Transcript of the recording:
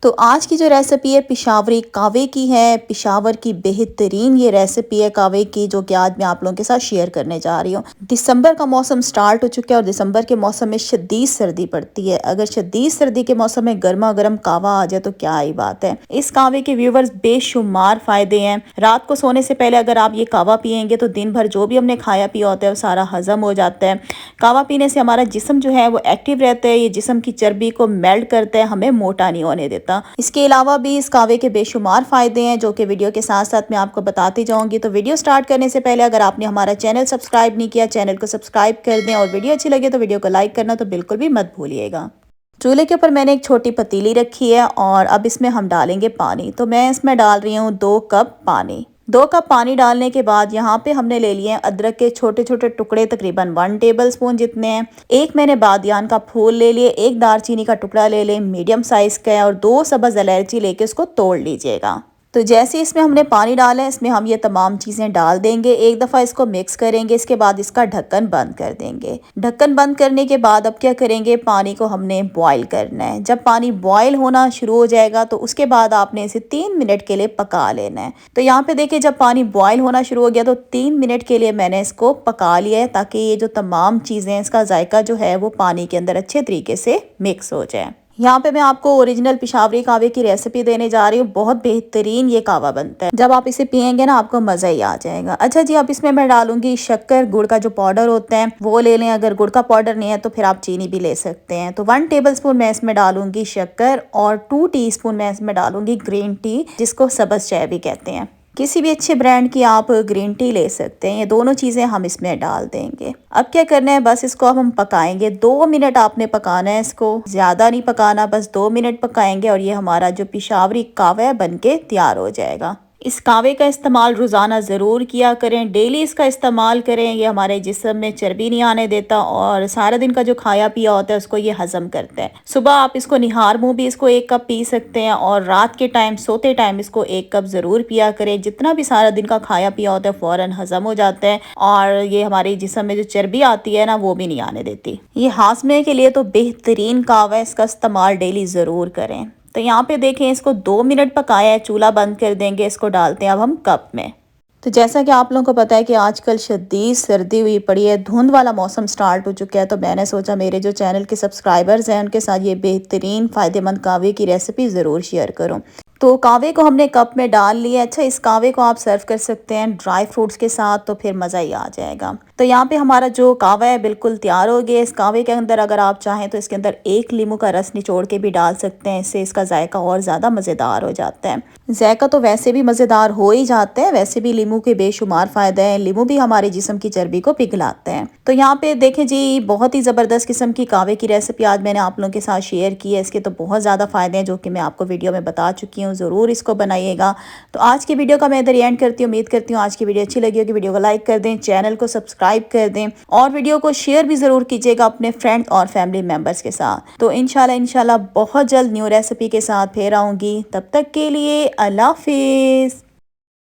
तो आज की जो रेसिपी है पिशावरी कावे की है। पिशावर की बेहतरीन ये रेसिपी है कावे की, जो कि आज मैं आप लोगों के साथ शेयर करने जा रही हूँ। दिसंबर का मौसम स्टार्ट हो चुका है और दिसंबर के मौसम में शदीद सर्दी पड़ती है। अगर शदीद सर्दी के मौसम में गर्मा गर्म कावा आ जाए तो क्या ही बात है। इस कावे के व्यूवर्स बेशुमार फायदे हैं। रात को सोने से पहले अगर आप ये कावा पियेंगे तो दिन भर जो भी हमने खाया पिया होता है वो सारा हजम हो जाता है। कावा पीने से हमारा जिस्म जो है वो एक्टिव रहता है। ये जिस्म की चर्बी को मेल्ट करता है, हमें मोटा नहीं होने देता। इसके अलावा भी इस कावे के बेशुमार फायदे हैं जो कि वीडियो के साथ साथ मैं आपको बताती जाऊंगी। तो वीडियो स्टार्ट करने से पहले अगर आपने हमारा चैनल सब्सक्राइब नहीं किया, चैनल को सब्सक्राइब कर दें और वीडियो अच्छी लगे तो वीडियो को लाइक करना तो बिल्कुल भी मत भूलिएगा। चूल्हे के ऊपर मैंने एक छोटी पतीली रखी है और अब इसमें हम डालेंगे पानी। तो मैं इसमें डाल रही हूँ 2 कप पानी। 2 कप पानी डालने के बाद यहाँ पे हमने ले लिए हैं अदरक के छोटे छोटे टुकड़े, तकरीबन 1 टेबल स्पून जितने हैं। एक मैंने बादियान का फूल ले लिए, एक दालचीनी का टुकड़ा ले लें मीडियम साइज का है और 2 सब्ज़ इलायची लेके उसको तोड़ लीजिएगा। तो जैसे इसमें हमने पानी डाला है इसमें हम ये तमाम चीज़ें डाल देंगे। एक दफ़ा इसको मिक्स करेंगे, इसके बाद इसका ढक्कन बंद कर देंगे। ढक्कन बंद करने के बाद अब क्या करेंगे, पानी को हमने बॉईल करना है। जब पानी बॉईल होना शुरू हो जाएगा तो उसके बाद आपने इसे 3 मिनट के लिए पका लेना है। तो यहाँ पे देखिए जब पानी बॉईल होना शुरू हो गया तो 3 मिनट के लिए मैंने इसको पका लिया है, ताकि ये जो तमाम चीज़ें हैं इसका जायका जो है वो पानी के अंदर अच्छे तरीके से मिक्स हो जाए। यहाँ पे मैं आपको ओरिजिनल पिशावरी कावे की रेसिपी देने जा रही हूँ। बहुत बेहतरीन ये कावा बनता है, जब आप इसे पियेंगे ना आपको मज़ा ही आ जाएगा। अच्छा जी, अब इसमें मैं डालूंगी शक्कर। गुड़ का जो पाउडर होता है वो ले लें, अगर गुड़ का पाउडर नहीं है तो फिर आप चीनी भी ले सकते हैं। तो 1 टेबल स्पून मैं इसमें डालूंगी शक्कर और 2 टीस्पून मैं इसमें डालूंगी ग्रीन टी, जिसको सब्ज़ चाय भी कहते हैं। किसी भी अच्छे ब्रांड की आप ग्रीन टी ले सकते हैं। ये दोनों चीज़ें हम इसमें डाल देंगे। अब क्या करना है, बस इसको अब हम पकाएंगे। 2 मिनट आपने पकाना है, इसको ज़्यादा नहीं पकाना, बस 2 मिनट पकाएंगे और ये हमारा जो पिशावरी कावा है बन के तैयार हो जाएगा। इस कावे का इस्तेमाल रोज़ाना ज़रूर किया करें, डेली इसका इस्तेमाल करें। ये हमारे जिस्म में चर्बी नहीं आने देता और सारा दिन का जो खाया पिया होता है उसको ये हज़म करता है। सुबह आप इसको निहार मुँह भी इसको 1 कप पी सकते हैं और रात के टाइम सोते टाइम इसको 1 कप ज़रूर पिया करें। जितना भी सारा दिन का खाया पिया होता है फ़ौरन हज़म हो जाता है और ये हमारे जिस्म में जो चर्बी आती है ना वो भी नहीं आने देती। ये हाजमे के लिए तो बेहतरीन कावा है, इसका इस्तेमाल डेली ज़रूर करें। तो यहाँ पे देखें इसको 2 मिनट पकाया है, चूल्हा बंद कर देंगे। इसको डालते हैं अब हम कप में। तो जैसा कि आप लोगों को पता है कि आजकल शदीद सर्दी हुई पड़ी है, धुंध वाला मौसम स्टार्ट हो चुका है। तो मैंने सोचा मेरे जो चैनल के सब्सक्राइबर्स हैं उनके साथ ये बेहतरीन फ़ायदेमंद कावे की रेसिपी ज़रूर शेयर करूँ। तो कावे को हमने कप में डाल लिया। अच्छा, इस कावे को आप सर्व कर सकते हैं ड्राई फ्रूट्स के साथ, तो फिर मज़ा ही आ जाएगा। तो यहाँ पे हमारा जो कावा है बिल्कुल तैयार हो गया। इस कावे के अंदर अगर आप चाहें तो इसके अंदर 1 नींबू का रस निचोड़ के भी डाल सकते हैं, इससे इसका जायका और ज़्यादा मज़ेदार हो जाता है। जायका तो वैसे भी मज़ेदार हो ही जाता है, वैसे भी नींबू के बेशुमार फ़ायदे हैं। नींबू भी हमारे जिस्म की चर्बी को पिघलाते हैं। तो यहाँ पे देखें जी, बहुत ही ज़बरदस्त किस्म की कावे की रेसिपी आज मैंने आप लोगों के साथ शेयर की है। इसके तो बहुत ज़्यादा फ़ायदे हैं जो कि मैं आपको वीडियो में बता चुकी हूँ। ज़रूर इसको बनाइएगा। तो आज की वीडियो का मैं इधर एंड करती हूँ। उम्मीद करती हूँ आज की वीडियो अच्छी लगी होगी। वीडियो को लाइक कर दें, चैनल को सब्सक्राइब कर दें और वीडियो को शेयर भी ज़रूर कीजिएगा अपने फ्रेंड्स और फैमिली मेम्बर्स के साथ। तो इंशाल्लाह बहुत जल्द न्यू रेसिपी के साथ फिर आऊँगी। तब तक के लिए अल्लाह हाफिज़।